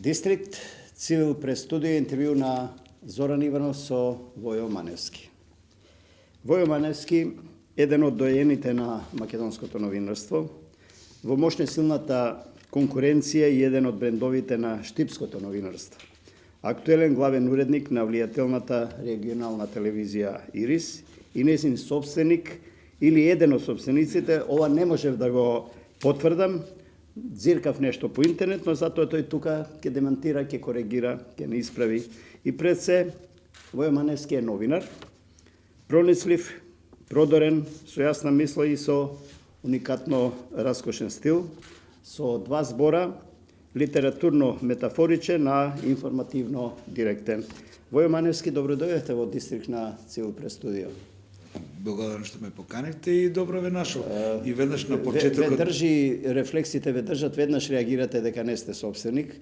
Дистрикт Цивил през студија интервју на Зоран Иванов со Војо Маневски. Војо Маневски, еден од доените на македонското новинарство, во мощна силната конкуренција и еден од брендовите на штипското новинарство. Актуелен главен уредник на влијателната регионална телевизија Ирис и нејзин собственик или еден од собствениците, ова не можев да го потврдам, дзиркав нешто по интернет, но затоа тој тука ќе демантира, ќе коригира, ќе не исправи. И пред се, Војо Маневски е новинар, проницлив, продорен, со јасна мисла и со уникатно раскошен стил, со два збора, литературно-метафоричен, а информативно директен. Војо Маневски, добро дојдете во Дистрикт на Цивил прес студио. Благодарам што ме поканивте и добро ве нашол. И веднаш на почетокот... Ве држи, рефлексите ве држат, веднаш реагирате дека не сте собственик.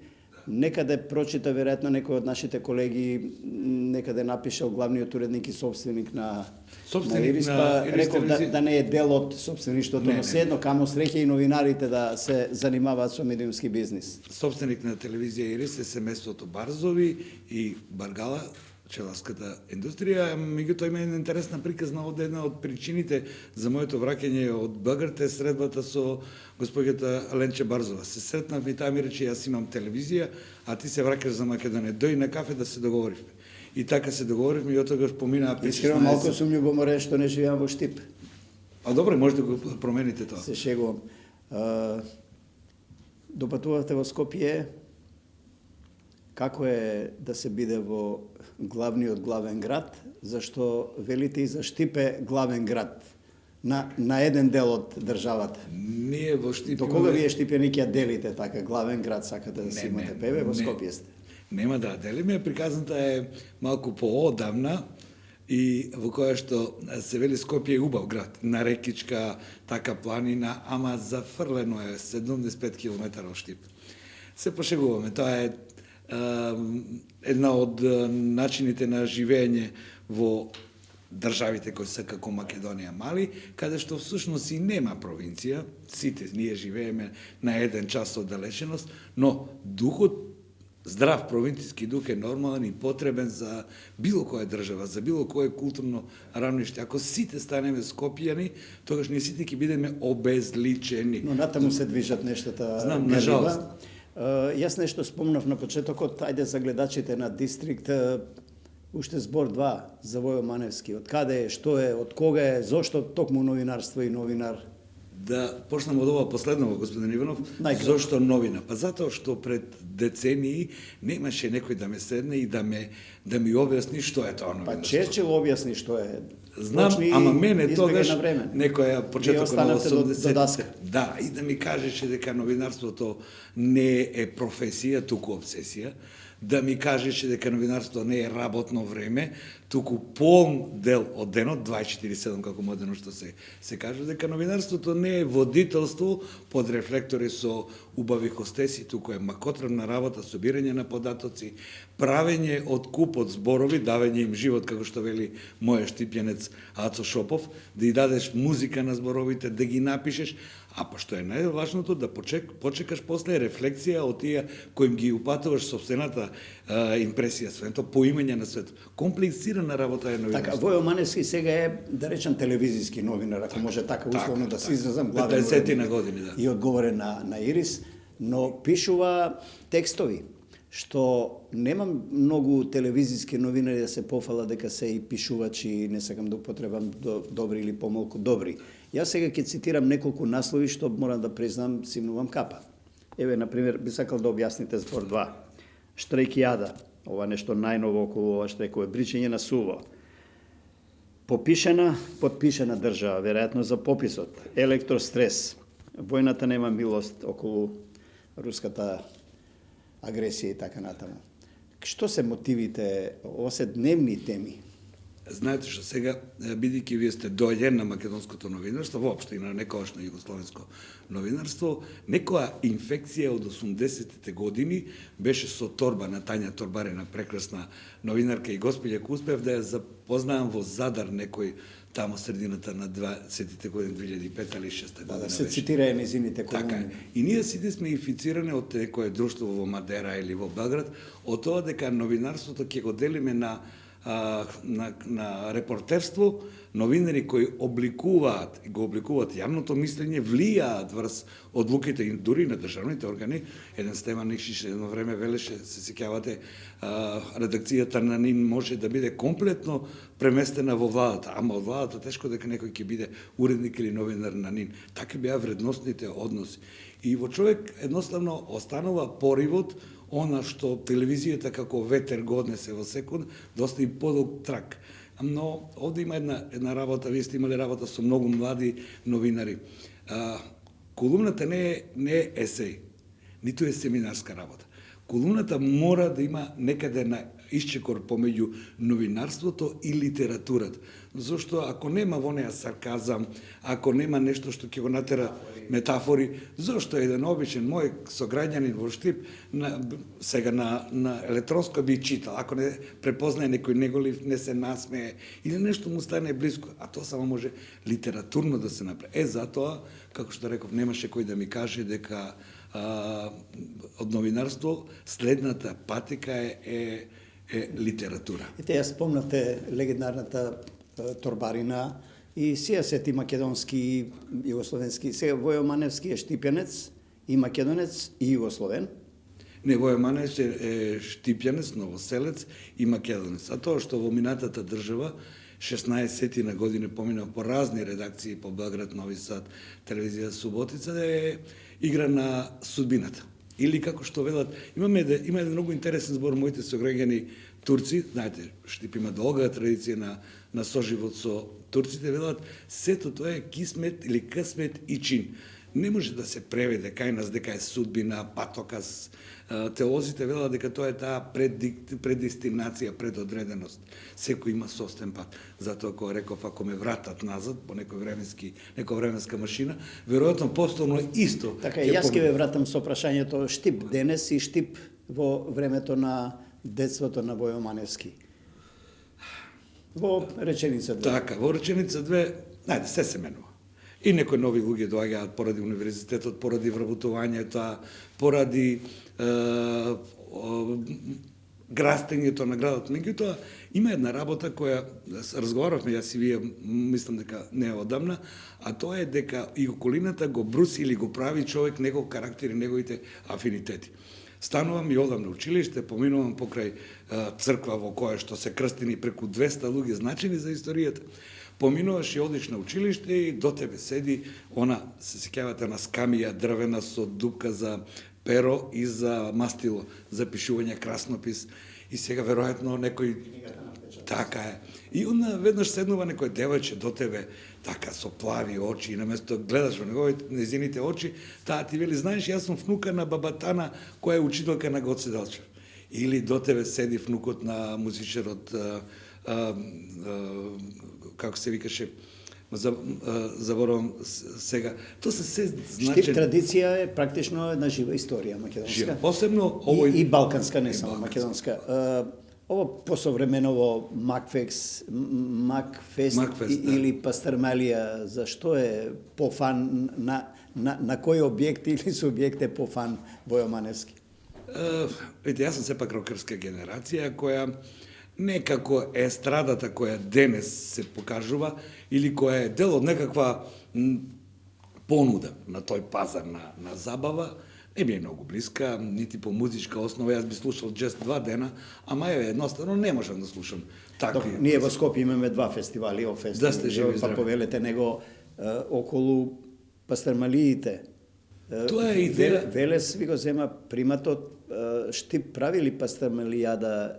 Некаде прочита, веројатно, некој од нашите колеги, некаде напишал главниот уредник и собственик на Ирис, па реков да не е дел од собствеништвото, но седно камо среќа и новинарите да се занимаваат со медиумски бизнис. Собственик на телевизија Ирис е семејството Барзови и Баргала, пчеларската индустрија, меѓутоа има една интересна приказна од една од причините за моето враќање од Багрт е средбата со госпоѓата Ленче Барзова. Се сретнавме и таа ми рече, јас имам телевизија, а ти се враќаш за Македонија. Дој на кафе да се договоривме. И така се договоривме и од тогаш поминаа 5-16. Искрено малку сум љубоморен што не живеам во Штип. А добре, може да го промените тоа. Се шегувам. Допатувавте во Скопје. Како е да се биде во главниот главен град, зашто велите и за Штип е главен град на еден дел од државата. Ние во Штип... До кога вие штипјаници ја делите така, главен град сакате да си имате певе, во Скопје сте? Нема да делиме, приказната е малку поодамна и во која што се вели Скопје е убав град, на рекичка, така планина, ама зафрлено е 75 км од Штип. Се пошегуваме, тоа е една од начините на живење во државите кои се како Македонија мали, каде што всушност и нема провинција, сите ние живееме на еден час оддалеченост, но духот, здрав провинцијски дух е нормален и потребен за било која држава, за било кое културно рамниште. Ако сите станеме скопјани, тогаш ние сите ќе бидеме обезличени. Но натаму се движат нештата. Знам, на жалост. Јас нешто спомнав на почетокот, ајде за гледачите на Дистрикт, уште збор 2 за Војо Маневски. Од каде е, што е, од кога е, зошто токму новинарство и новинар? Да почнам од ова последново, господин Иванов. Зошто новина? Па затоа што пред децении немаше некој да ме седне и да ми објасни што е тоа новинарство. Па Черчил објасни што е. Знам, ама мене тогаш некоја почетокот на 80-те. Да, и да ми кажеше дека новинарството не е професија, туку обсесија, да ми кажеше дека новинарството не е работно време, туку полн дел од денот, 24/7 како модерно што се кажува, дека новинарството не е водителство под рефлектори со убави хостеси, туку е макотребна работа, собирање на податоци, правење од куп од зборови, давање им живот, како што вели мојот штипјанец Ацо Шопов, да и дадеш музика на зборовите, да ги напишеш, а па што е најважното, да почекаш после рефлексија од тие кои им ги упатуваш собствената импресија, своето поимање на свет. Комплицирана работа е новинарство. Така, Војо Маневски сега е, да речам, телевизиски новинар, ако може така условно да се изразам, главен 50 години, да. И одговорен на Ирис, но пишува текстови, што немам многу телевизиски новинари да се пофала дека се и пишувачи, не сакам да употребам добри или помалку добри. Јас сега ќе цитирам неколку наслови што морам да признам, симнувам капа. Еве, например, би сакал да објасните збор 2. Штрајкијада, ова нешто најново околу ова штрајково, бричење на суво. Попишена, подпишена држава, веројатно за пописот. Електрострес. Војната нема милост околу руската агресија и така натаму. Што се мотивите? Ова се дневни теми. Знаете што сега, бидејќи вие сте доаѓен на македонското новинарство, воопшто и на некогашно југословенско новинарство, некоја инфекција од 80-тите години беше со торба на Тања Торбарина, прекрасна новинарка и госпоѓа, ко успев да ја запознаам во Задар некој таму средината на 20-те години, 2005 или 2006 година. Да се беше. цитира низините Така колумни. е. И ние сите сме инфицирани од некое друштво во Мадера или во Белград, од тоа дека новинарството ќе го делиме на репортерство, новинари кои обликуваат јавното мислење, влијаат врз одлуките и дури на државните органи. Еден Стеван Никшич едно време велеше, се сеќавате, редакцијата на НИН може да биде комплетно преместена во владата, ама од владата тешко дека некој ќе биде уредник или новинар на НИН. Така беа вредностните односи. И во човек едноставно останува поривот, она што телевизијата како ветер го однесе во секунд, да остави подолг трак. Но овде има една работа, вие сте имали работа со многу млади новинари. Колумната не е есеј, ниту е семинарска работа. Колумната мора да има некаде на исчекор помеѓу новинарството и литературата. Зошто ако нема во неа сарказам, ако нема нешто што ќе го натера метафори, зошто еден обичен мој сограѓанин во Штип сега на електронско би читал, ако не препознае некој неголив, не се насмее или нешто му стане близко, а тоа само може литературно да се направи. Затоа, како што реков, немаше кој да ми каже дека од новинарство следната патека е литература. Ете, ја спомнате легендарната торбарина и сија сети македонски и југословенски. Сега Војо Маневски е штипјанец и македонец и југословен. Не, Војо Маневски е штипјанец, новоселец и македонец. А тоа што во минатата држава 16 на години поминав по разни редакции по Белград, Нови Сад, телевизија Суботица, е игра на судбината. Или како што велат, има еден многу интересен збор, моите сограѓани турци, знаете, Штип има долга традиција на соживот со турците, велат, сето тоа е кисмет или късмет и чин. Не може да се преведе кај нас дека е судбина, патокас. Теолозите велат дека тоа е таа предестинација, предодреденост. Секој има собствен пат. Затоа кога реков, ако ме вратат назад по некоја временска машина, веројатно повторно исто. Така, јас ќе ве вратам со прашањето Штип денес и Штип во времето на детството на Војо Маневски. Во реченица 2. Така, во реченица 2, најде, се менува. И некои нови луѓе доаѓаат поради универзитетот, поради вработувањето, поради грастењето на градот. Меѓутоа, има една работа која разговаравме, јас и вие, мислам дека не е одамна, а тоа е дека и околината го бруси или го прави човек негов карактер и неговите афинитети. Станувам и одам на училиште, поминувам покрај црква во која што се крстени преку 200 луѓе значени за историјата. Поминуваш и одиш на училиште и до тебе седи она, се сеќавате, на скамија дрвена со дупка за перо и за мастило, за пишување краснопис. И сега веројатно некој... Така е. И onda веднаш седнува некој девојче до тебе, така со плави очи, и наместо гледаш во неговите очи, таа ти вели, знаеш, јас сум внука на бабатана која е учителка на Гоце Делчев. Или до тебе седи внукот на музичарот, како се викаше, заборавам сега. Тоа се се значени... Штип традиција е практично една жива историја македонска. Жива. Посебно овој... И балканска, не само македонска. Ово посовременово Макфест или Пастермалија, зашто е пофан на кој објект или субјект е пофан Војо Маневски? Видите, јас сум сепак рокерска генерација која некако естрадата која денес се покажува или која е дел од некаква понуда на тој пазар на забава, не ми е многу блиска, нити по музичка основа. Јас би слушал джез 2 дена, ама едноставно не можам да слушам такви. Ние во Скопје имаме 2 фестивали, Да сте живи и здрави. па повелете него околу Пастермалиите. Тоа е идеја. Велес ви го зема приматот. Штип прави ли Пастермалијада?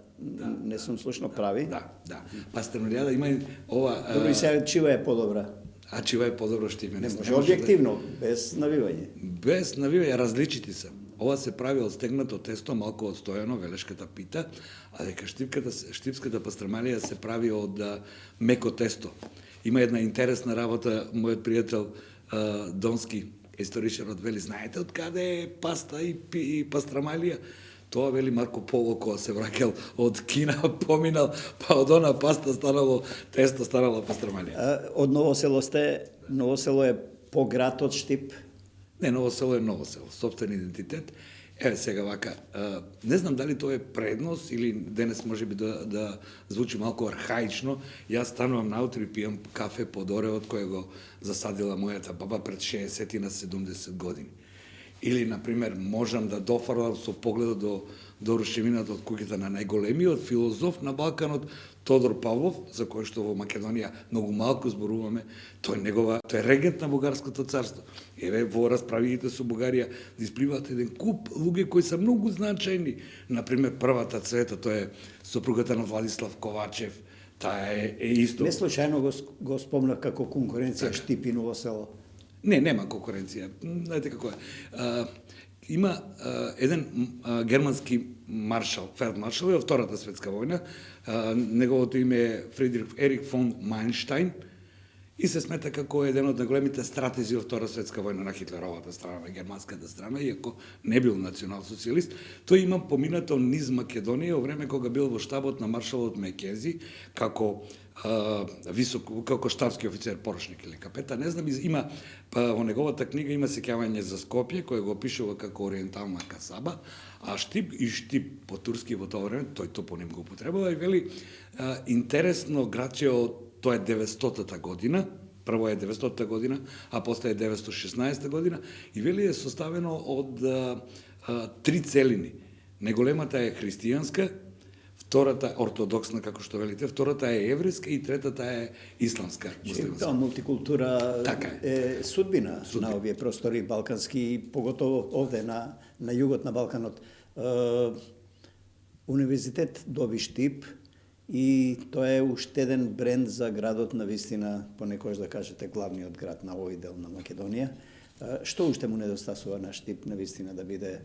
Не сум слушно, прави? Да. Пастермалијада има ова... Добро, и сега чива е подобра? А чива е подобро Штип? Не може објективно, без навивање. Без навивање, различити се. Ова се прави од стегнато тесто, малку одстојано, велешката пита, а дека штипската пастермалија се прави од меко тесто. Има една интересна работа, мојот пријател Донски, историчарот, вели, знаете од каде е паста и пастрамалија? Тоа вели Марко Поло кога се враќал од Кина, поминал, па од она паста станало тесто, станало пастрманија. Од Ново село сте, Ново село е по-град од Штип. Не, Ново село е Ново село, собствен идентитет. Еве сега вака, не знам дали тоа е предност или денес може би да звучи малку архаично. Јас станувам наутро и пијам кафе под оревот кој го засадила мојата баба пред 60 на 70 години. Или, например, можам да дофрлам со погледот до рушевината од куќата на најголемиот филозоф на Балканот, Тодор Павлов, за кој што во Македонија многу малку зборуваме. Тој е регент на Бугарското царство. Еве, во расправите со Бугарија да испливаат еден куп луѓе кои се многу значајни. Например, првата цвета, тоа е сопругата на Владислав Ковачев, таа е исто. Не случајно го спомнав како конкуренција Штип и Ново село. Не, нема конкуренција. Знаете како е. Има еден германски маршал, фелдмаршал во Втората светска војна. Неговото име е Фридрих Ерих фон Мајнштајн и се смета како еден од најголемите стратези во Втора светска војна на Хитлеровата страна, на германската страна, иако не бил национал-социјалист. Тој има поминато низ Македонија во време кога бил во штабот на маршалот Мекензи како како штабски офицер, поручник или капетан, не знам, има во неговата книга има сеќавање за Скопје, кој го опишува како ориентална касаба, а Штип и Штип по турски во тоа време, тој топоним го употребува и вели интересно градче тоа е 900-та година, прво е 900-та година, а после е 916 година, и вели е составено од три целини. Најголемата е христијанска, втората ортодоксна, како што велите, втората е еврејска и третата е исламска. Таа мултикултура така е судбина на овие простори балкански, поготово овде на југот на Балканот. Универзитет доби Штип и тоа е уште еден бренд за градот на вистина, понекогаш да кажете главниот град на овој дел на Македонија. Што уште му недостасува на Штип на вистина да биде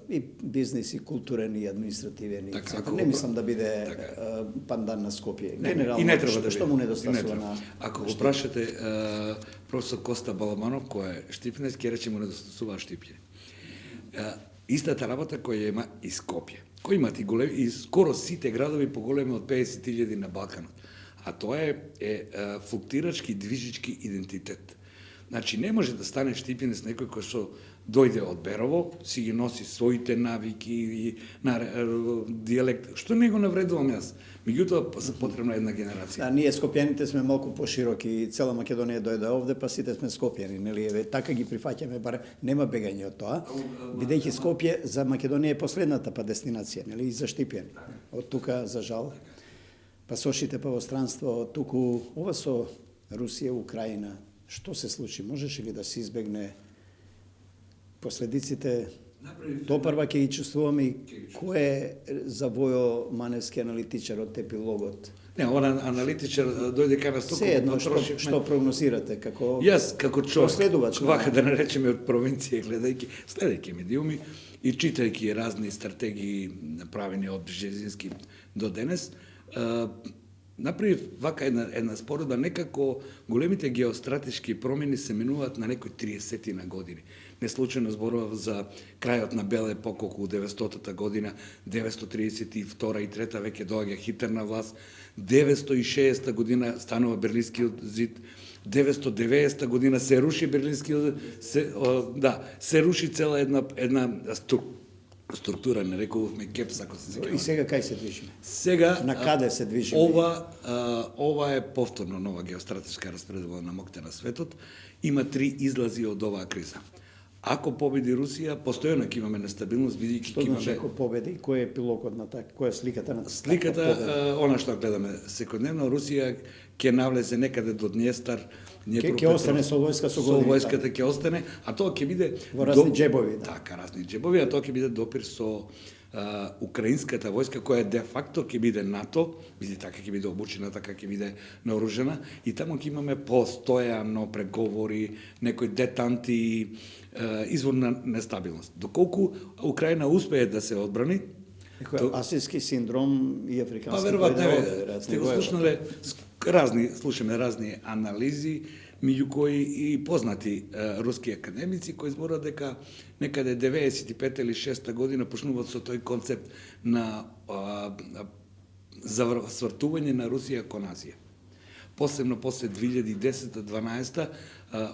и бизнес, и културен, и административен. Не мислам да биде пандан на Скопје. Генерално, и не треба да што му недостасува на... Ако го прашате професор Коста Балабанов, кој е штипнец, ќе рече му недостасува Штипје. Истата работа која има и Скопје, кој имат и големи, и скоро сите градови поголеми од 50.000 на Балканот. А тоа е флуктирачки, движички идентитет. Значи, не може да стане штипинец некој кој што дојде од Берово, си ги носи своите навики и дијалект, што не го навредувам јас. Меѓутоа, потребна една генерација. Ние скопјаните сме малку пошироки, цела Македонија дојде овде, па сите сме скопјани, нели? Еве, така ги прифаќаме, бар нема бегање од тоа. Бидејќи Скопје за Македонија е последната па дестинација, нели? И за штипјани. Од тука, за жал, па сошите па во странство, туку ова со Русија, Украина, што се случи? Можеше ли да се избегне последиците? Допрва ќе ги чувствуваме и кој е за Војо Маневски аналитичар од епилогот? Не, он аналитичар дојде кај нас толку... Се едно, што прогнозирате, како... Јас, како човек, на... вака да наречеме од провинција, следејќи медиуми и читајќи разни стратегии направени од Бжезински до денес, направив вака една споредба, некако големите геостратешки промени се менуваат на некои 30 на години. Не случајно зборував за крајот на бела епока околу 900-та година, 932 и 3 веќе доаѓа Хитлер на власт, 960 година станува Берлинскиот зид, 990 година се руши Берлинскиот зид, се руши цела една структура, не рекувавме КЕПС, ако се сеќаваме. И сега кај се движиме? Сега на каде се движиме? Ова е повторно нова геостратешка распределба на моќта на светот. Има 3 излази од оваа криза. Ако победи Русија, постојано ќе имаме нестабилност, бидејќи ќе имаме... Што значи ако победи? Кој е епилогот на така? Која е сликата на Сликата, она што гледаме секојдневно, Русија ќе навлезе некаде до Днестар, ќе остане со војска со години. Со војската ќе остане, а тоа ќе биде во разни џебови, Така, разни џебови, а тоа ќе биде допир со украинската војска која де факто ќе биде НАТО, биде така ќе биде обучена, така ќе биде наоружена и таму ќе имаме постојано преговори, некои детанти, извор на нестабилност. Доколку Украина успее да се одбрани, асијски синдром и африкански веројатно сте го слушнале слушаме разни анализи, меѓу кои и познати руски академици кои зборат дека некаде 95 или 6 година почнуваат со тој концепт на свртување на Русија кон Азија. Посебно после 2010-12,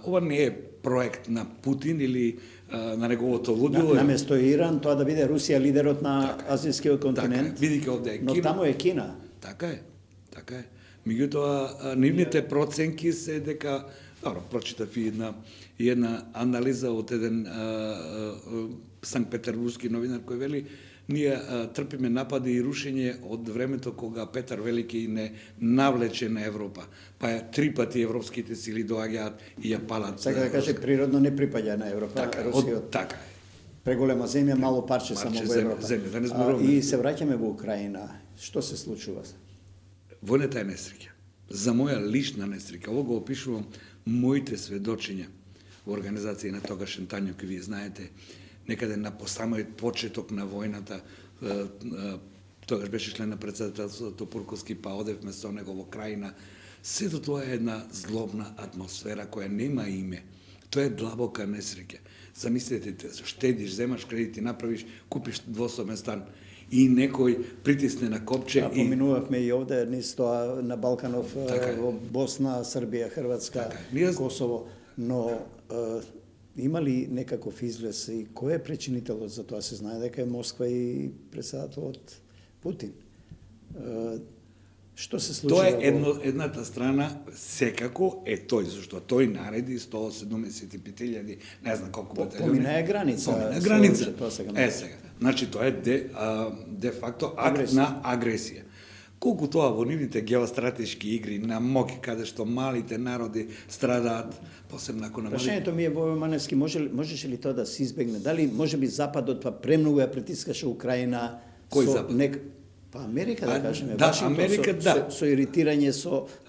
ова не е проект на Путин или на неговото лудило. Наместо Иран, тоа да биде Русија лидерот на азијскиот континент. Така, бидејќи овде е Кина. Но таму е Кина. Така е, така е. Меѓутоа, нивните проценки се дека, добро, прочитав и една анализа од еден санкт-петербургски новинар кој вели ние трпиме напади и рушење од времето кога Петар Велики не навлече на Европа. Па 3 пати европските сили доаѓаат и ја палат. Сака да каже, природно не припаѓа на Европа, така, Русија. Така е. Преголема земја, мало парче само во Европа. Земја, да не зборуваме. И се враќаме во Украина. Што се случува? Војната е несреќа. За моја лична несреќа. Ово го опишувам моите сведочења во организација на тогашен Тањук, вие знаете, некаде на самиот почеток на војната, тогаш беше член на председателството Пурковски, па одевме со него во Крајина. Сето тоа е една злобна атмосфера која нема име. Тоа е длабока несреќа. Замислете, штедиш, земаш кредити, направиш, купиш двособен стан и некој притисне на копче. А поминувавме и овде низ тоа на Балканов, во Босна, Србија, Хрватска, Косово, но има ли некаков излез и кој е причинителот за тоа? Се знае дека е Москва и председателот Путин. Што се случува? Тоа е едната страна, секако е тој, зашто тој нареди 175.000, не знам колку батальони. Помина е граница. Помина граница. Сега. Значи, тоа е де факто акт на агресија. Колку тоа во нивните геостратешки игри на моќ, каде што малите народи страдаат, посебно ако на Прашањето ми е, Војо Маневски, можеше ли тоа да се избегне? Дали можеби Западот па премногу ја притискаше Украина? Кој Запад? Па Америка, да кажеме. Да, Америка, да. Со иритирање,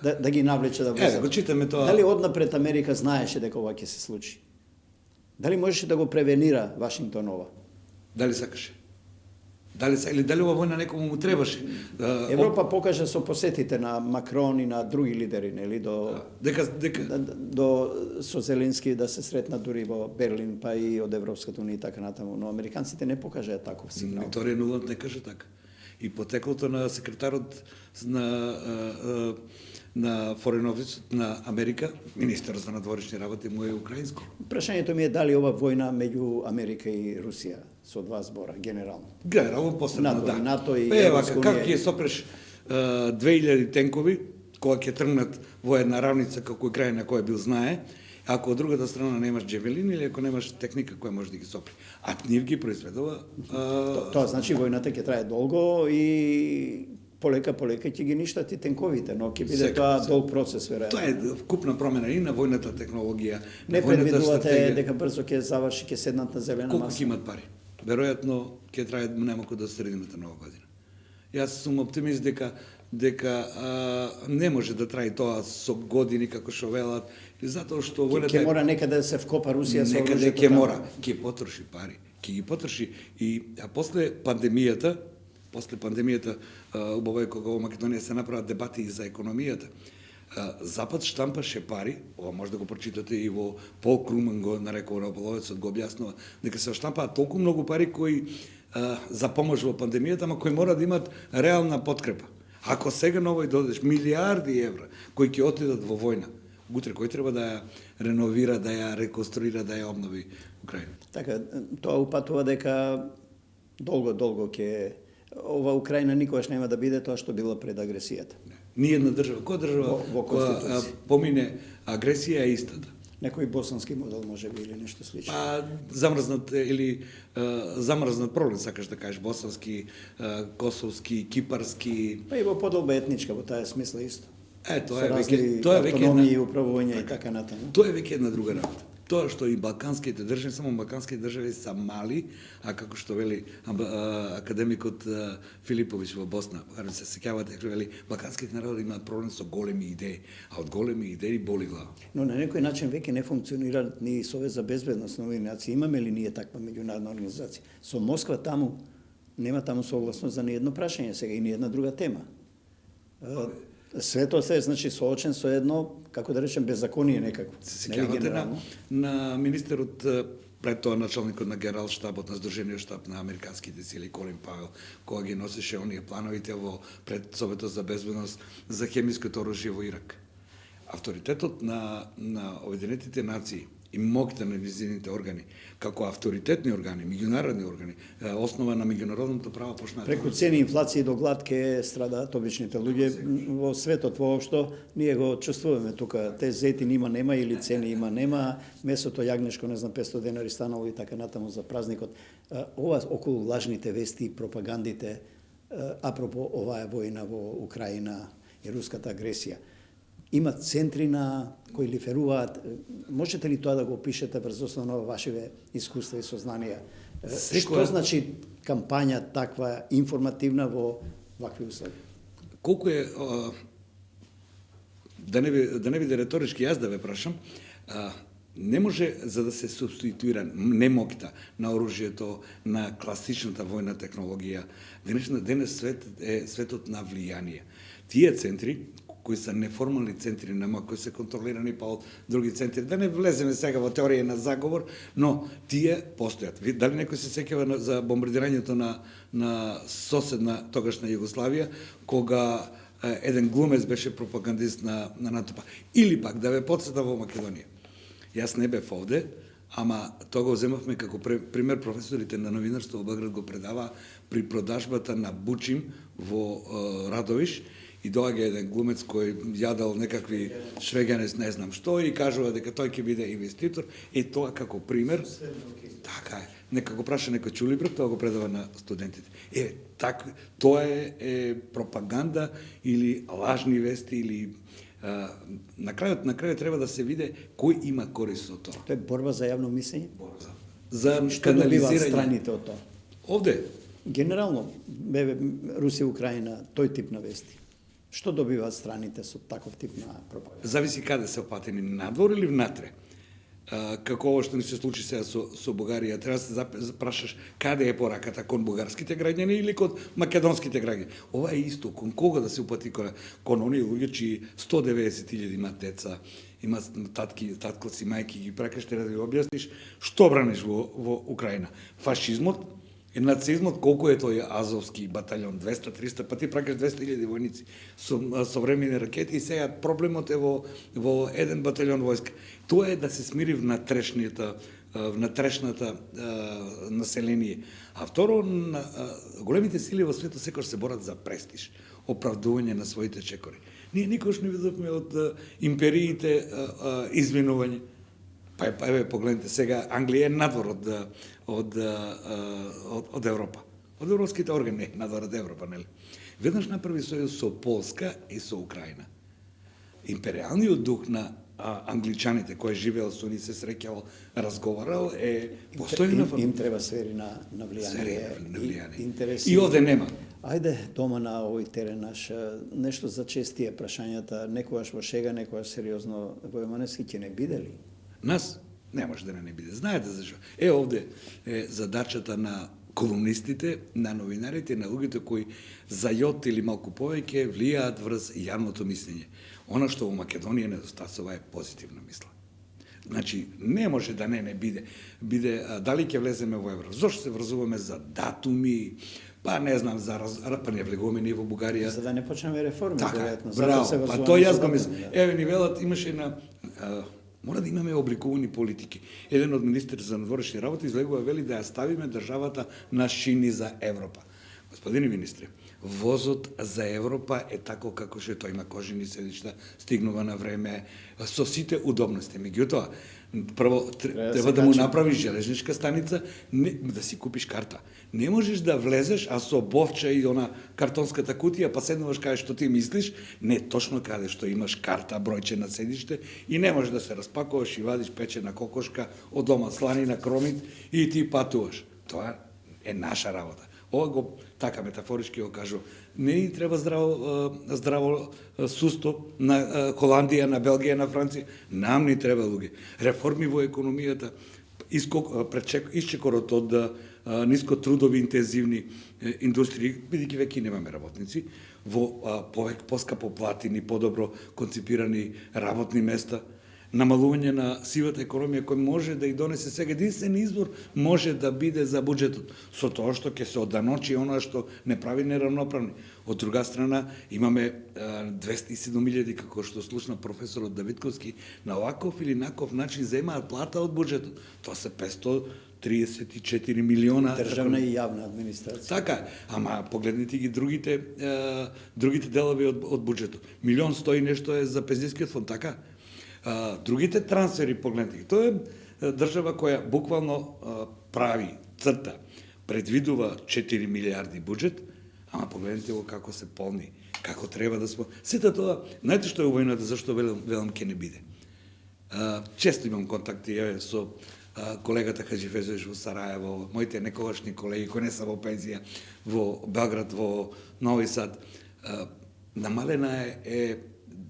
да ги навлече да влезат. Го читаме тоа. Дали однапред Америка знаеше дека ова ќе се случи? Дали можеше да го превенира Вашингтон ова? Дали сакаше? Или дали ова војна некому му требаше? Европа покажа со посетите на Макрон и на други лидери, нели, со Зеленски да се сретнат дури во Берлин, па и од Европската унија и така натаму, но американците не покажаа таков сигнал. Викторија Нуланд не каже така. И потеклото на секретарот на Форен офис на Америка, министер за надворешни работи му е украинско. Прашањето ми е дали ова војна меѓу Америка и Русија со два збора, генерално. Генерално посебно, да. НАТО и Европска унија. Како ќе сопреш 2000 тенкови, кога ќе тргнат во една равница како Украина која бил знае, ако од другата страна немаш джевелин или ако немаш техника која може да ги сопри. А нив ги произведува... Тоа значи војната ќе трае долго и полека ќе ги ништати тенковите, но ќе биде тоа долг процес, веројатно. Тоа е вкупна промена и на војната технологија. Не предвидувате дека брзо ќе заврши, ќе седнат на зелена маса? Колку ќе имат пари? Веројатно ќе трае немалку до средината на оваа година. Јас сум оптимист дека не може да трае тоа со години како што велат, затоа што војната ќе мора некаде да се вкопа Русија со оружјето. Некаде ќе мора, ќе потроши пари, ќе ги потроши и после пандемијата, убаво е кога во Македонија се направат дебати и за економијата. Запад штампаше пари, ова може да го прочитате и во Пол Круман го нарекува Нобеловецот, го објаснува, дека се штампаат толку многу пари кои за помош во пандемијата, ама кои мора да имат реална подкрепа. Ако сега на овој додеш милиарди евра кои ќе отидат во војна, утре кој треба да ја реновира, да ја реконструира, да ја обнови Украина? Така, тоа упатува дека долго ќе ова Украина никогаш нема да биде тоа што била пред агресијата. Ни една држава, која држава која помине агресија е истата. Некој босански модел може би или нешто слично. Па замрзнат проблем, сакаш да кажеш, босански, косовски, кипарски. Па и во подолба етничка, во таа смисла исто. Тоа е веќе автономија и управување и така натаму. Тоа е веќе една друга работа. Тоа што и балканските држави, само балканските држави са мали, а како што вели академикот Филиповиќ во Босна, барем се сеќавате, дека вели балканските народи имаат проблем со големи идеи, а од големи идеи боли глава. Но на некој начин веќе не функционира ни Совет за безбедност на Уединетите нации. Имаме ли ние таква меѓународна организација? Со Москва нема таму согласност за ни едно прашање сега и ни една друга тема. Светот е, значи, соочен со едно, како да речем, беззаконие некако. Се Нели сеќавате генерално? на министерот, пред тоа началникот на Генерал-штабот на Сдружениот штаб на американските сили Колин Павел, кога ги носеше оние плановите пред Советот за безбедност за хемиското оружје во Ирак. Авторитетот на Обединетите нации и моќта на низините органи, како авторитетни органи, меѓународни органи, основа на меѓународното право почна. Преку цени, инфлација и доглад ке страдаат обичните луѓе во светот воопшто. Ние го чувствуваме тука. Те зетини нема или цени нема, месото јагнешко, не знам, 500 денари станало и така натаму за празникот. Ова околу лажните вести, пропагандите, апропо оваа војна во Украина и руската агресија. Има центри на кои лиферуваат. Можете ли тоа да го опишете врз основа на вашите искуства и сознанија? Што значи кампања таква информативна во вакви услови? Колку е да не биде реторички, јас да ве прашам, не може за да се субституира немоќта на оружјето, на класичната војна технологија. Денес свет е светот на влијание. Тие центри кои се неформални центри на моќ, кои се контролирани па од други центри. Да не влеземе сега во теорија на заговор, но тие постојат. Дали некој се сеќава за бомбардирањето на соседна тогашна Југославија, кога еден глумец беше пропагандист на НАТО? Или пак да ве потсетам во Македонија. Јас не бев овде, ама тоа го земавме како пример. Професорите на новинарство во Белград го предава при продажбата на бучим во Радовиш, и доаѓа еден глумец кој јадал некакви швеганец, не знам што, и кажува дека тој ќе биде инвеститор, и тоа како пример. Така е. Некако праша некој чулибрак, тоа го предава на студентите. Тоа е пропаганда или лажни вести, или на крајот треба да се види кој има корист од тоа. Тоа е борба за јавно мислење? За што добиваат страните од тоа? Овде? Генерално, Русија, Украина, тој тип на вести. Што добиваат страните со таков тип на пропаганда? Зависи каде се опатени, надвор или внатре. Како ово што ни се случи сега со Бугарија, треба да се прашаш каде е пораката, кон бугарските граѓани или кон македонските граѓани. Ова е исто, кон кога да се упати, кон оние луѓе чии 190.000 имаат деца, имаат татковци, мајки, ги пракаш да ги објасниш што браниш во Украина. Фашизмот, нацизмот, колку е тој Азовски батальон, 200-300, па ти пракаш 200.000 војници со современи ракети, и сега проблемот е во еден батальон војска. Тоа е да се смири внатрешната население. А второ, големите сили во светот секогаш се борат за престиж, оправдување на своите чекори. Ние никош не видовме од империите извинување. Па еве погледнете сега, Англија е надвор од Европа. Од европските органи, не, надвор од Европа, нели? Веднаш направи сојуз со Полска и со Украина. Империалниот дух на англичаните кој живеел со нив, се среќавал, разговарал, е постојна им треба сфери на влијание. И овде нема. Ајде дома на овој терен наш нешто за честие прашањата, некогаш во шега, некогаш сериозно. Војо Маневски ќе не биде ли? Нас не може да не биде. Знаете зашо? Овде е задачата на колумнистите, на новинарите, на луѓето кои за јот или малку повеќе влијаат врз јавното мислење. Она што во Македонија недостасува е позитивна мисла. Значи, не може да не биде дали ќе влеземе во евро. Зошто се врзуваме за датуми, па не знам, па не влегуваме ние во Бугарија. За да не почнеме реформи, веројатно. Браво, па тоа јас го мислам. Еве ни велат, имаше мора да имаме обликувани политики. Еден од министрите за надворешни работи излегува, вели да ја ставиме државата на шини за Европа. Господине министре, возот за Европа е тако како што тој има кожени седишта, стигнува на време, со сите удобности. Меѓутоа, прво треба да му направиш железничка станица, да си купиш карта. Не можеш да влезеш, а со бовча и она картонската кутија, па седнуваш каде што ти мислиш, не точно каде што имаш карта, бројче на седиште, и не можеш да се распакуваш и вадиш печена кокошка од дома сланина, кромит и ти патуваш. Тоа е наша работа. Ова го така метафорички го кажу. Не ни треба здраво сусто на Холандија, на Белгија, на Франција. Нам ни треба луѓе. Реформи во економијата, исчекорот од нискотрудови интензивни индустрии, бидејќи веќе немаме работници, во поскапо платени, подобро конципирани работни места, намалување на сивата економија кој може да и донесе сега единствен извор може да биде за буџетот, со тоа што ќе се оданочи оноа што не прави неравноправни. Од друга страна имаме 207.000, како што слушна професорот Давидковски, на оваков или наков начин земаат плата од буџетот. Тоа се 534 милиона државна и јавна администрација. Така е, ама погледнете ги другите делови од буџетот. 1.100.000 и нешто е за пензионскиот фонд, така? Другите трансфери, погледнете ги, тоа е држава која буквално прави црта, предвидува 4 милиарди буџет, ама погледнете го како се полни, како треба да сме. Сета тоа, знаете што е убавината, зашто велам ке не биде? Често имам контакти со колегата Хаджифезович во Сараево, моите некогашни колеги кои не се во пензија, во Белград, во Нови Сад. Намалена е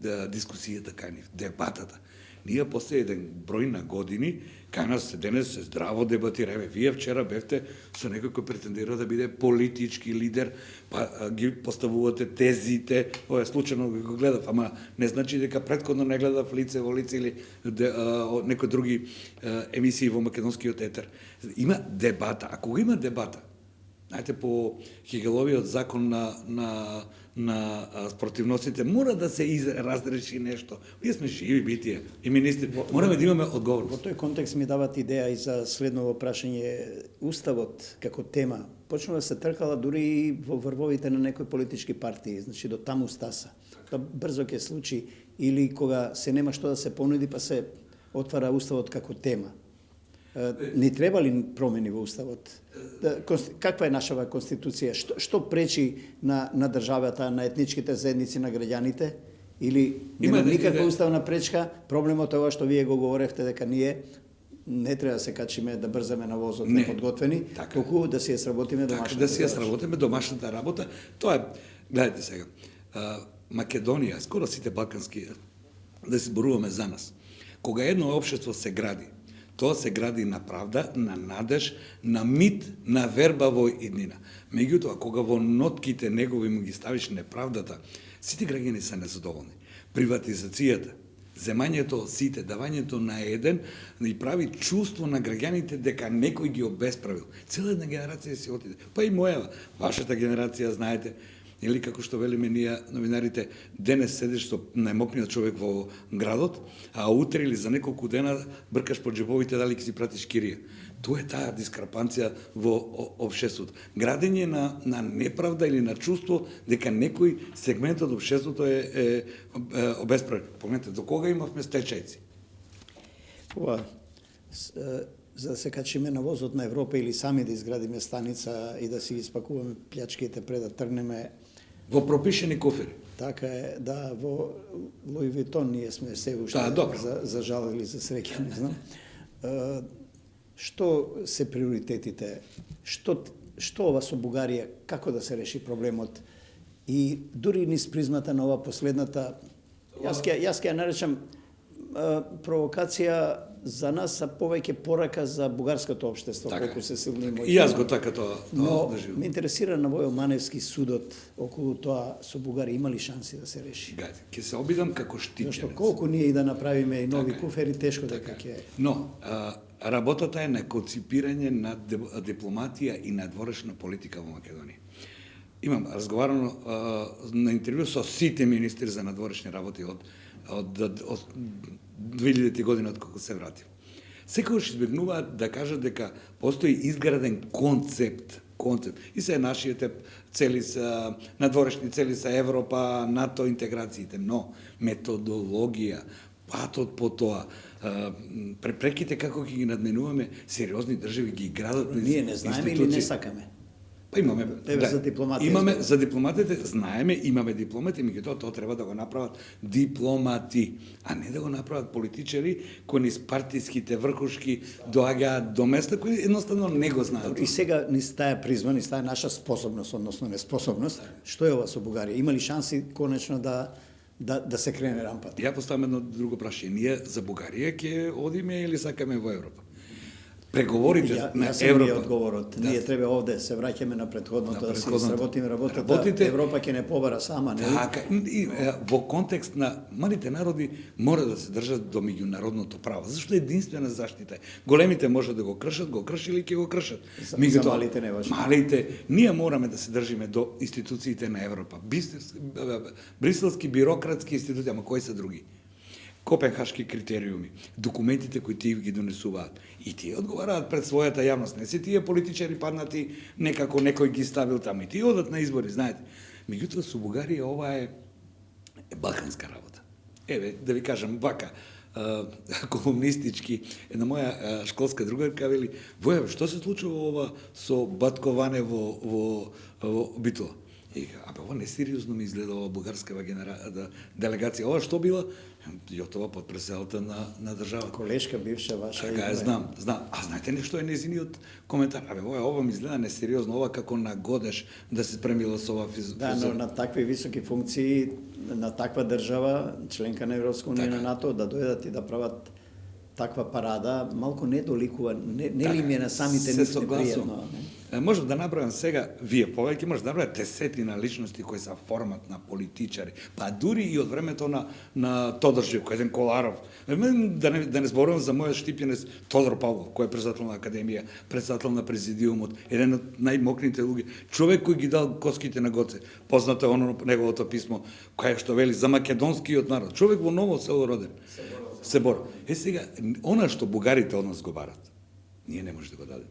дискусијата кај нив, дебатата. Ние после еден број на години, кај нас денес се здраво дебатира. Вие вчера бевте со некој кој претендира да биде политички лидер, па ги поставувате тезите, ова случајно го гледав, ама не значи дека претходно не гледав лице во лице или некои други емисии во македонскиот етер. Има дебата. А кога има дебата, знаете, по Хегеловиот закон на спротивностите, мора да се разреши нешто. Вие сме живи битија и министри, мораме да имаме одговор. Во тој контекст ми дават идеја и за следново прашање. Уставот како тема почнува да се тркала дури и во врвовите на некои политички партии, значи до таму стаса. Тоа брзо ќе случи или кога се нема што да се понуди, па се отвара уставот како тема. Ни треба ли промени во уставот? Каква е нашава конституција? Што пречи на државата, на етничките заедници, на граѓаните? Или нема никаква уставна пречка? Проблемот е ова што вие го говоревте дека ние не треба да се качиме да брзаме на возот неподготвени, туку да си ја сработиме домашната. Да си ја сработиме домашната работа. Тоа е, гледайте сега, Македонија, скоро сите балкански, да се зборуваме за нас. Кога едно општество се гради, тоа се гради на правда, на надеж, на мит, на верба во иднина. Меѓутоа, кога во нотките негови му ги ставиш неправдата, сите граѓани се незадоволни. Приватизацијата, земањето сите, давањето на еден, и прави чувство на граѓаните дека некој ги обесправил. Цела една генерација си отиде. Па и моја, вашата генерација, знаете, или како што велиме ние новинарите, денес седиш со најмокниот човек во градот, а утре или за неколку дена бркаш по джебовите дали ќе си пратиш кирија. Тоа е таа дискрапанција во општеството. Градење на неправда или на чувство дека некој сегмент од општеството е обесправен. Помнете, до кога имавме стечајци? Ова, за да се качиме на возот на Европа или сами да изградиме станица и да си испакуваме плячките пред да тргнеме во пропишени кофери. Така е, да, во Луи Витон ние сме се уште за жал или за среќа, не знам. Што се приоритетите? Што ова со Бугарија, како да се реши проблемот? И дури низ призмата на ова последната, јас ќе ја наречам провокација за нас, а повеќе порака за бугарското општество, колку се силни мои. И јас го така тоа доживам. Ме интересира на Војо Маневски судот околу тоа со Бугарија има ли шанси да се реши? Гајде, ќе се обидам како штитенец. Зашто колку ние и да направиме и нови куфери, тешко дека ќе. Но работата е на конципирање на дипломатија и на дворешна политика во Македонија. Имам разговарано на интервју со сите министри за надворешни работи од 2000 година од кога се вратив. Секогаш избегнуваат да кажат дека постои изграден концепт. И се нашите цели са надворешни цели са Европа, НАТО, интеграциите, но методологија, патот по тоа, препреките како ќе ги надменуваме, сериозни држави ги градат. Ние не знаеме или не сакаме? Па имаме, за дипломатија. Имаме за дипломатите, знаеме, имаме дипломати, меѓутоа тоа треба да го направат дипломати, а не да го направат политичари кои низ партиските врхушки доаѓаат до места кои едноставно не го знаат. И сега низ таа призма, низ таа наша способност, односно неспособност, што е ова со Бугарија? Има ли шанси конечно да се крене рампата? Ја поставам едно друго прашање. Ние за Бугарија ќе одиме или сакаме во Европа? преговорите на Јас сам ми Европа. одговорот. Ние треба овде се враќаме на претходното, да си сработиме работата. Работите- Европа ќе не побара сама, нели? Така, во контекст на малите народи мора да се држат до меѓународното право. Зашто единствена заштита е. Големите може да го кршат, го кршили ќе го кршат. За Меѓутоа, малите не важи. Малите, ние мораме да се држиме до институциите на Европа. Бриселски бирократски институции, ама кои се други? Копенхашки критериуми, документите кои тие ги донесуваат. И тие одговараат пред својата јавност. Не се тие политичари паднати, некако некој ги ставил таму. И тие одат на избори, знаете. Меѓутоа, со Бугарија ова е балканска работа. Еве, да ви кажам, вака, колумнистички, една моја школска другарка вели, Воје, што се случува ова со батковане во Битола? И абе, ова несериозно ми изгледа ова бугарска делегација. Ова што била? Јотова подпредседателта на државата. Колешка бивша ваша. Така е, знам. А знаете ли што е незиниот коментар? Абе, ова ми изгледа несериозно, ова како нагодеш да се спремила со ова Да, но на такви високи функции, на таква држава, членка на Европска унија, на НАТО, да дојдат и да прават таква парада, малку не доликува, не ли им е на самите нив непријатно? Можам да набројам сега, вие повеќе може да набројате десетина личности кои се формат на политичари, па дури и од времето на Тодор Живко, еден Коларов. Да не зборувам за мојот штипјенец Тодор Павлов, кој е председател на академија, председател на президиумот, еден од најмокните луѓе, човек кој ги дал коските на Гоце. Познато е оно неговото писмо, кое што вели за македонскиот народ. Човек во Ново Село роден. Себор. Сега, она што бугарите од нас го барат, ние не може да го дадеме.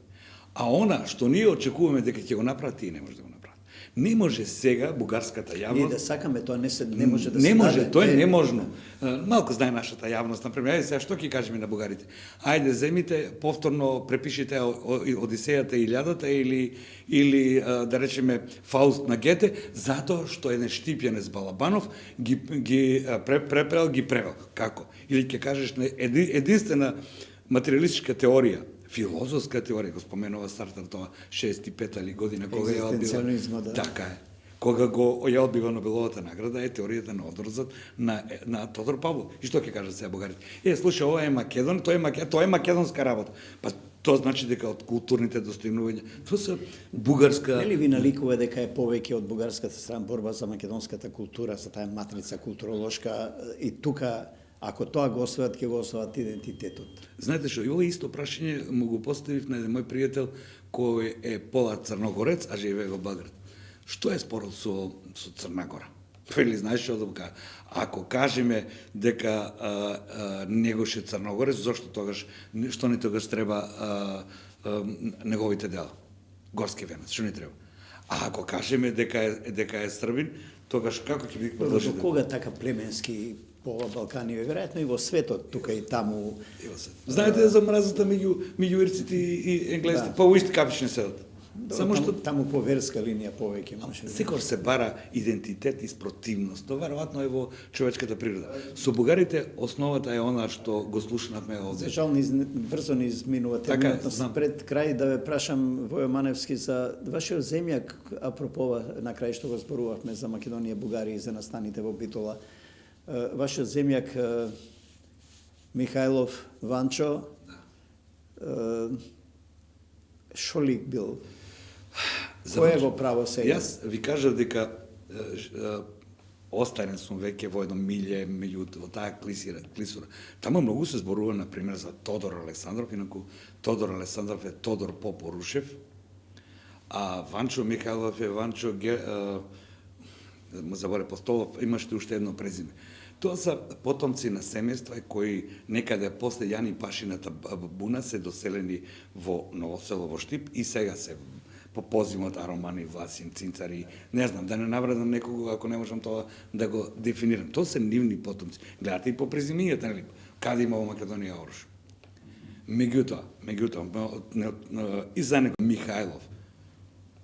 А она што ние очекуваме дека ќе го направат, тие не може да го направат. Не може сега бугарската јавност... Ние да сакаме, тоа не може да се не може, даде. тоа е неможно. Малку знае нашата јавност, например, ајде сега што ќе кажеме на бугарите? Ајде земите, повторно препишите Одисејата и Илјадата или да речеме Фауст на Гете, затоа што еден Штипјанец Балабанов ги препрел, ги превел. Како? Или ќе кажеш единствена материалистичка теорија, филозофска теорија, го споменува Сартар тоа 65-та година кога ја одбива. Да. Така е. Кога ја одбива Нобеловата награда е теоријата на одврзот на Тодор Павлов. И што ќе кажат сега бугарите? Слушај, ова е Македон, тоа е македонска работа. Па тоа значи дека од културните достигнувања, тоа се бугарска... Нели ви наликува дека е повеќе од бугарската страна борба за македонската култура, за таа матрица културолошка и тука ако тоа го освојат, ќе го освојат идентитетот. Знаете што, и ова исто прашање му го поставив на еден мој пријател кој е пола црногорец, а живее во Белград. Што е спорот со Црна Гора? Или знаеш што да го кажа? Ако кажеме дека негоше црногорец, зошто тогаш, што ни тогаш треба неговите дела? Горски венец, што ни треба? А ако кажеме дека е србин, тогаш како ќе биде продолжите? До кога така племенски по Балкани, веројатно и во светот, тука и таму. Знаете за мразата меѓу ирците и енглезите, па во исти капични седат. Само што таму по верска линија повеќе може. Секогаш се бара идентитет и спротивност. Тоа веројатно е во човечката природа. Со бугарите основата е она што го слушнавме овде. За жал брзо ни изминува темата. Пред крај да ве прашам, Војо Маневски, за вашиот земјак, апропо на крај што го зборувавме за Македонија, Бугарија и за настаните во Битола. Вашиот земјак Михајлов Ванчо, шо лик бил? Кој го право сега? Јас ви кажав дека остарен сум веќе во едно милје меѓу таа клисура. Таму многу се зборува, например, за Тодор Александров, инаку Тодор Александров е Тодор Попорушев, а Ванчо Михајлов е Ванчо заборе Постолов, имаше уште едно презиме. Тоа се потомци на семејства кои некаде после Јани Пашината буна се доселени во Ново Село во Штип и сега се по позивот Аромани, Власин, Цинцари, не знам, да не навредам некого ако не можам тоа да го дефинирам. Тоа се нивни потомци. Гледате и по презимињата, нели? Каде има во Македонија Орош. Меѓутоа, и за него Михајлов.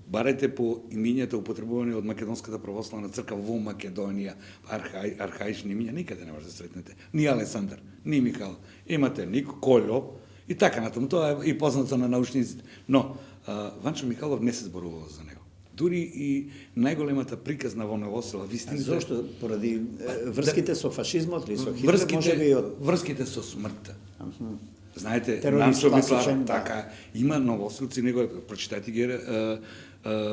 Барајте по имињата употребувани од Македонската православна црква во Македонија, архаични имиња, никаде не може да сретнете. Ни Александар, ни Михаил. Имате ни Колјо и така натаму. Тоа е и познато на научниците. Но Ванчо Михайлов не се зборувало за него. Дури и најголемата приказна во Новосела вистина. Зошто? Поради врските со фашизмот или со Хитлер, можеби од врските со смртта. Знаете, Терорист Нанчо класичен, Митлар, да. така, има новосилци негови, прочитайте ги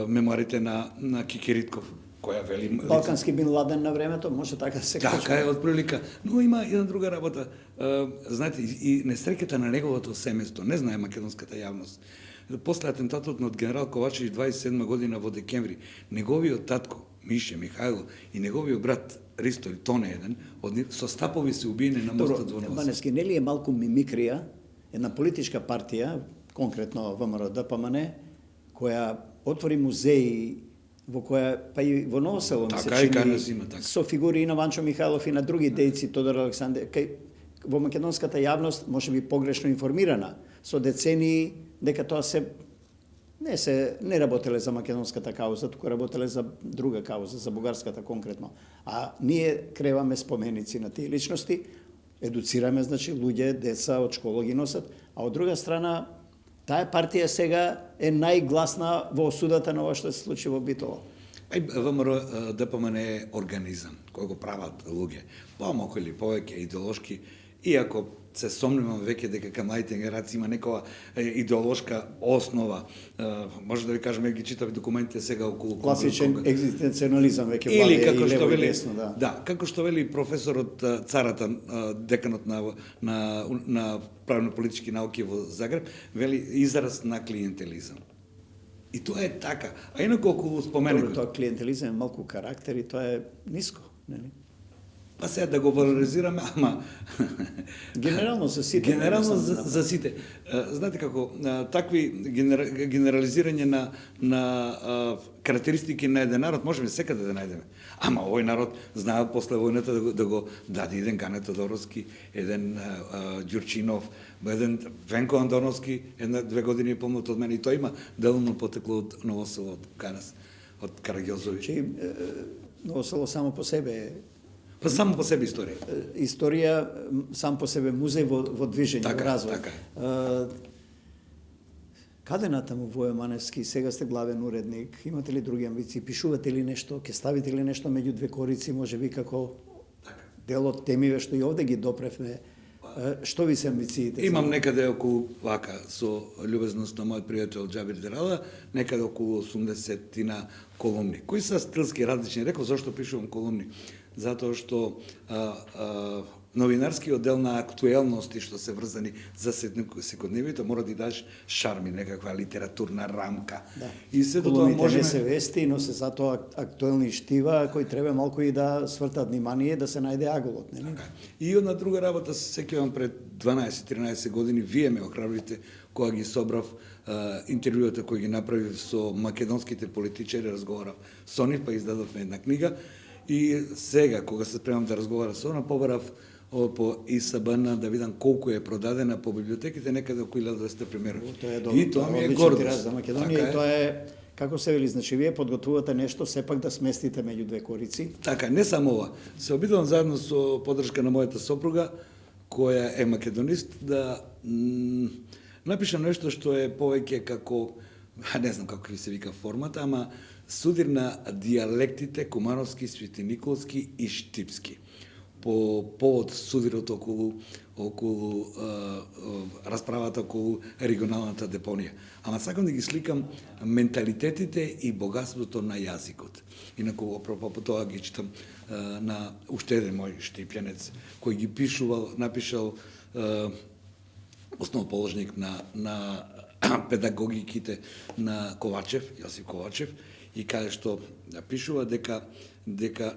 мемуарите на Кикиритков, која вели... Балкански Бин Ладен на времето, може така да се каже. Така е, отприлика. Но има една друга работа. Знаете, и несреќата на неговото семејство, не знае македонската јавност. После атентатот над генерал Ковачевич 27 година во декември, неговиот татко, Мише Михајло, и неговиот брат Ристо, Тоне еден, со стапови се убиени на мостот во Нос. Баневски, нели е малку мимикрија, една политичка партија, конкретно ВМРО ДПМН, која отвори музеи во која, па и во Ново село ми се Така и кај чини, нас има така. со фигури и на Ванчо Михајлов и на други дејци, Тодор Александр, во македонската јавност може би погрешно информирана, со децении дека тоа не работеле за македонската кауза, туку работеле за друга кауза, за бугарската конкретно. А ние креваме споменици на тие личности, едуцираме, значи, луѓе, деца од школа ги носат, а од друга страна, таа партија сега е најгласна во осудата на ова што се случи во Битола. ВМРО ДПМН е организам кој го прават луѓе, помалку или повеќе идеолошки, иако се сомневам веќе дека кај младите генерации има некоја идеолошка основа. Може да ви кажеме, ги читав документите сега околу Класичен екзистенцијализам веќе или владее како и што лево и вели, десно, да. да, како што вели професорот Царата, деканот на правно-политички науки во Загреб, вели израз на клиентелизам. И тоа е така. А инаку околу Добро, споменикот. тоа клиентелизам е малку карактер и тоа е ниско, нели? Па сега да го валоризираме, ама Генерално за сите. Генерално за сите. Знаете како, такви генерализирање на карактеристики на еден народ можеме секаде да најдеме. Ама овој народ знае после војната да го даде еден Гане Тодоровски, еден Ѓурчинов, еден Венко Андоновски, 1-2 години и полно од мене. И тоа има делно потекло од Ново село, од Канас, од Караѓозови. Че Ново село само по себе е Па само по себе историја. Историја, сам по себе музеј во движење, Така, во развој. така. Каде натаму Војо Маневски, сега сте главен уредник, имате ли други амбиции, пишувате ли нешто, ќе ставите ли нешто меѓу две корици, може би како дел од темиве што и овде ги допревме. Што ви се амбициите? Имам некаде околу, вака, со љубезност на мојот пријател Џабир Дерала, некаде околу 80 колумни, кои се стилски различни. Реков, зашто пишувам колумни? Затоа што новинарскиот дел на актуелности што се врзани за секојдневието мора да даш шарми, некаква литературна рамка. Да. И сето тоа Колумните можеме... не се вести, но се затоа актуелни штива кои треба малку и да свртат внимание да се најде аголот, нели? И една друга работа се сеќавам пред 12-13 години, вие ме охрабрите кога ги собрав интервјуата кои ги направив со македонските политичари, разговарав со нив, па издадовме една книга. И сега, кога се спремам да разговарам со она, побарав по ИСБН да видам колку е продадена по библиотеките, некаде околу 1200 примерови. Тоа е добро. И тоа ми е одличен тираж гордост. за Македонија Така и тоа е како се вели, значи вие подготвувате нешто сепак да сместите меѓу две корици. Така, не само ова. Се обидувам заедно со поддршка на мојата сопруга, која е македонист, да напишам нешто што е повеќе како, не знам како ќе се вика формата, ама судир на дијалектите кумановски, светиниколски и штипски. По повод судирот околу расправата околу регионалната депонија. Ама сакам да ги сликам менталитетите и богатството на јазикот. Инаку, апропо по тоа ги читам на уште еден мој штипјанец, кој ги напишал основоположник на педагогиките на Ковачев, Јосип Ковачев, и каде што пишува дека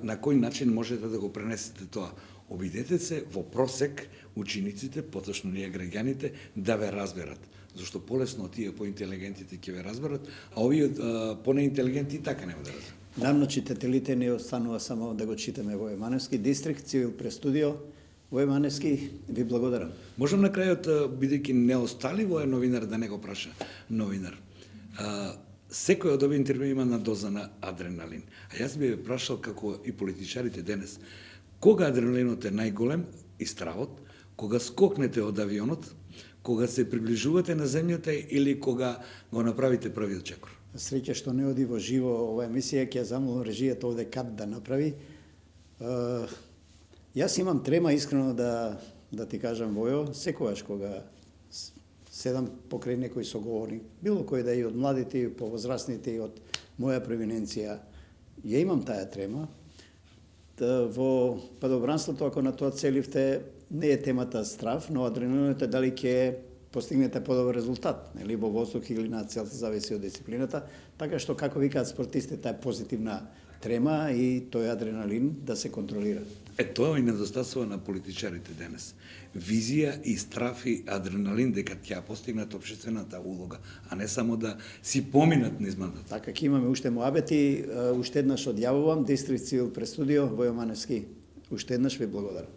на кој начин можете да го пренесете тоа. Обидете се во просек учениците, поточно ние граѓаните, да ве разберат. Зашто полесно тие поинтелигентите ќе ве разберат, а овие понеинтелигенти така нема да разберат. Навно читателите не останува само да го читаме Војо Маневски, Дистрикт, Цивил Престудио. Војо Маневски, ви благодарам. Можам на крајот, бидејќи не остали во новинар, да не го праша новинар. Секој од овие интервјуи има на доза на адреналин. А јас би ве прашал, како и политичарите денес, кога адреналинот е најголем и стравот, кога скокнете од авионот, кога се приближувате на земјата или кога го направите првиот чекор? Среќа што не оди во живо ова емисија, ќе замолам режијата овде кад да направи. Јас имам трема искрено да ти кажам, Војо, секогаш кога седам покрај некој соговорник, било кој да е и од младите, и повозрастните, и од моја провиненција. Ја имам таа трема. Во падобранството, ако на тоа целивте, не е темата страв, но адреналинот е дали ќе постигнете подобар резултат, нели, во воздух или на цел, зависи од дисциплината, така што, како викаат спортистите, таа позитивна трема и тој адреналин да се контролира. Тоа и недостасува на политичарите денес. Визија и страв и адреналин дека ќе постигнат општествената улога, а не само да си поминат низ мандат. Така, ќе имаме уште муабети, уште еднаш одјавувам, Дистрикт Цивил Престудио, Војо Маневски. Уште еднаш ви благодарам.